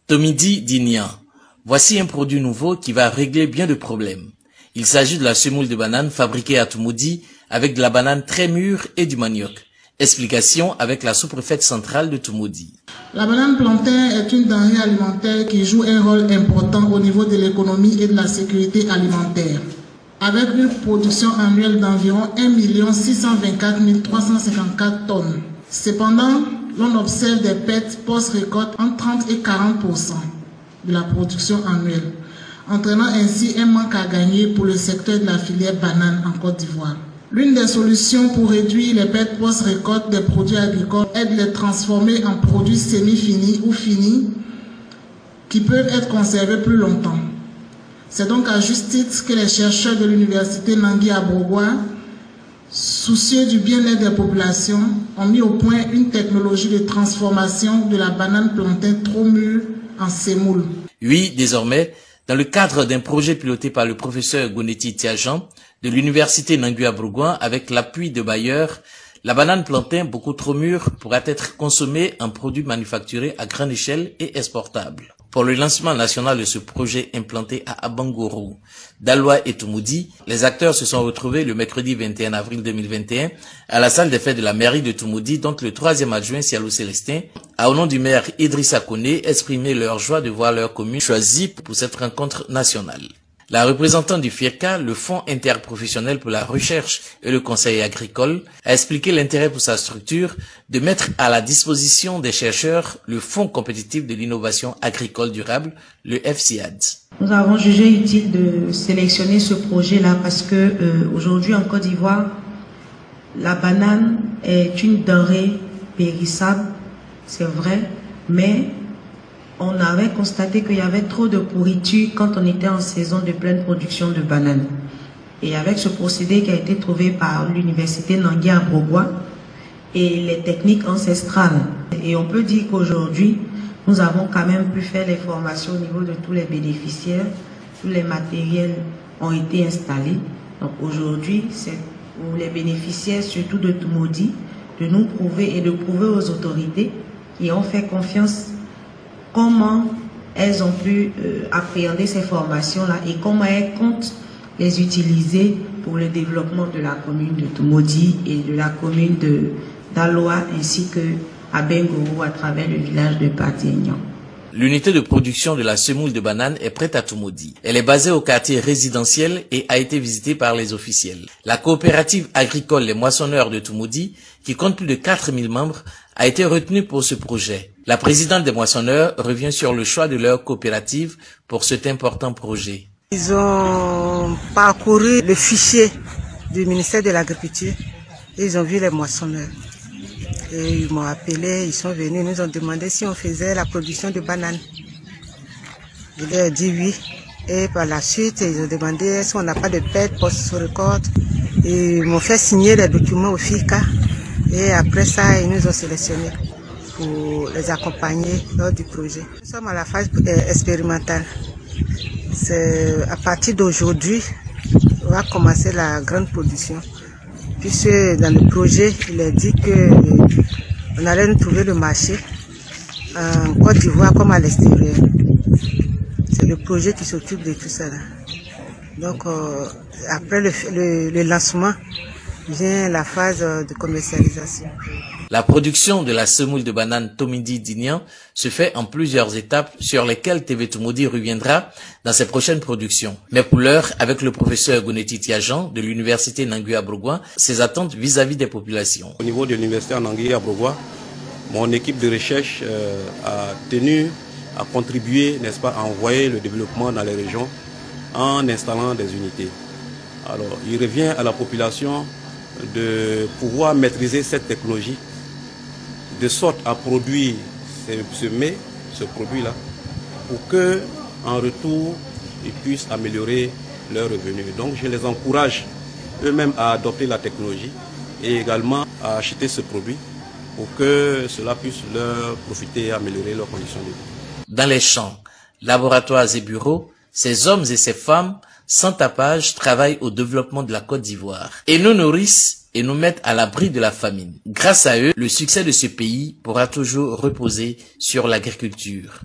Tomidi Dignan. Voici un produit nouveau qui va régler bien de problèmes. Il s'agit de la semoule de banane fabriquée à Toumoudi avec de la banane très mûre et du manioc. Explication avec la sous-préfète centrale de Toumoudi. La banane plantain est une denrée alimentaire qui joue un rôle important au niveau de l'économie et de la sécurité alimentaire. Avec une production annuelle d'environ 1 624 354 tonnes. Cependant, l'on observe des pertes post-récolte entre 30 et 40% de la production annuelle, entraînant ainsi un manque à gagner pour le secteur de la filière banane en Côte d'Ivoire. L'une des solutions pour réduire les pertes post-récolte des produits agricoles est de les transformer en produits semi-finis ou finis qui peuvent être conservés plus longtemps. C'est donc à juste titre que les chercheurs de l'université Nangui à Brogua, soucieux du bien-être des populations, ont mis au point une technologie de transformation de la banane plantain trop mûre en semoule. Oui, désormais, dans le cadre d'un projet piloté par le professeur Goneti Tiajan de l'université Nangui à Brogua avec l'appui de bailleurs, la banane plantain beaucoup trop mûre pourra être consommée en produit manufacturé à grande échelle et exportable. Pour le lancement national de ce projet implanté à Abangoro, Daloa et Toumoudi, les acteurs se sont retrouvés le mercredi 21 avril 2021 à la salle des fêtes de la mairie de Toumoudi, dont le 3e adjoint Sialou Célestin a, au nom du maire Idrissa Koné, exprimé leur joie de voir leur commune choisie pour cette rencontre nationale. La représentante du FIRCA, le Fonds interprofessionnel pour la recherche et le conseil agricole, a expliqué l'intérêt pour sa structure de mettre à la disposition des chercheurs le Fonds compétitif de l'innovation agricole durable, le FCIAD. Nous avons jugé utile de sélectionner ce projet-là parce que aujourd'hui en Côte d'Ivoire, la banane est une denrée périssable, c'est vrai, mais on avait constaté qu'il y avait trop de pourriture quand on était en saison de pleine production de bananes. Et avec ce procédé qui a été trouvé par l'université Nangui à Brogua et les techniques ancestrales, et on peut dire qu'aujourd'hui, nous avons quand même pu faire les formations au niveau de tous les bénéficiaires, tous les matériels ont été installés. Donc aujourd'hui, c'est pour les bénéficiaires, surtout de Toumoudi, de nous prouver et de prouver aux autorités qui ont fait confiance comment elles ont pu appréhender ces formations-là et comment elles comptent les utiliser pour le développement de la commune de Toumoudi et de la commune de Daloa ainsi que à Bengoro à travers le village de Patignan. L'unité de production de la semoule de banane est prête à Toumoudi. Elle est basée au quartier résidentiel et a été visitée par les officiels. La coopérative agricole Les Moissonneurs de Toumoudi, qui compte plus de 4000 membres, a été retenue pour ce projet. La présidente des Moissonneurs revient sur le choix de leur coopérative pour cet important projet. Ils ont parcouru le fichier du ministère de l'Agriculture et ils ont vu les moissonneurs. Et ils m'ont appelé, ils sont venus, ils nous ont demandé si on faisait la production de bananes. Je leur ai dit oui. Et par la suite, ils ont demandé si on n'a pas de perte post-récolte. Ils m'ont fait signer les documents au FICA. Et après ça, ils nous ont sélectionnés pour les accompagner lors du projet. Nous sommes à la phase expérimentale. C'est à partir d'aujourd'hui, on va commencer la grande production. Puisque dans le projet, il est dit qu'on allait nous trouver le marché en Côte d'Ivoire comme à l'extérieur. C'est le projet qui s'occupe de tout ça. Donc après le lancement, vient la phase de commercialisation. La production de la semoule de banane Tomidi Dignan se fait en plusieurs étapes sur lesquelles TV Toumoudi reviendra dans ses prochaines productions. Mais pour l'heure, avec le professeur Goneti Tiajan de l'université Nangui à Brogua, ses attentes vis-à-vis des populations. Au niveau de l'université Nangui à Brogua, mon équipe de recherche a tenu à contribuer, n'est-ce pas, à envoyer le développement dans les régions en installant des unités. Alors, il revient à la population de pouvoir maîtriser cette technologie de sorte à produire ce produit-là pour que, en retour, ils puissent améliorer leurs revenus. Donc je les encourage eux-mêmes à adopter la technologie et également à acheter ce produit pour que cela puisse leur profiter et améliorer leurs conditions de vie. Dans les champs, laboratoires et bureaux, ces hommes et ces femmes sans tapage travaillent au développement de la Côte d'Ivoire et nous nourrissent et nous mettent à l'abri de la famine. Grâce à eux, le succès de ce pays pourra toujours reposer sur l'agriculture.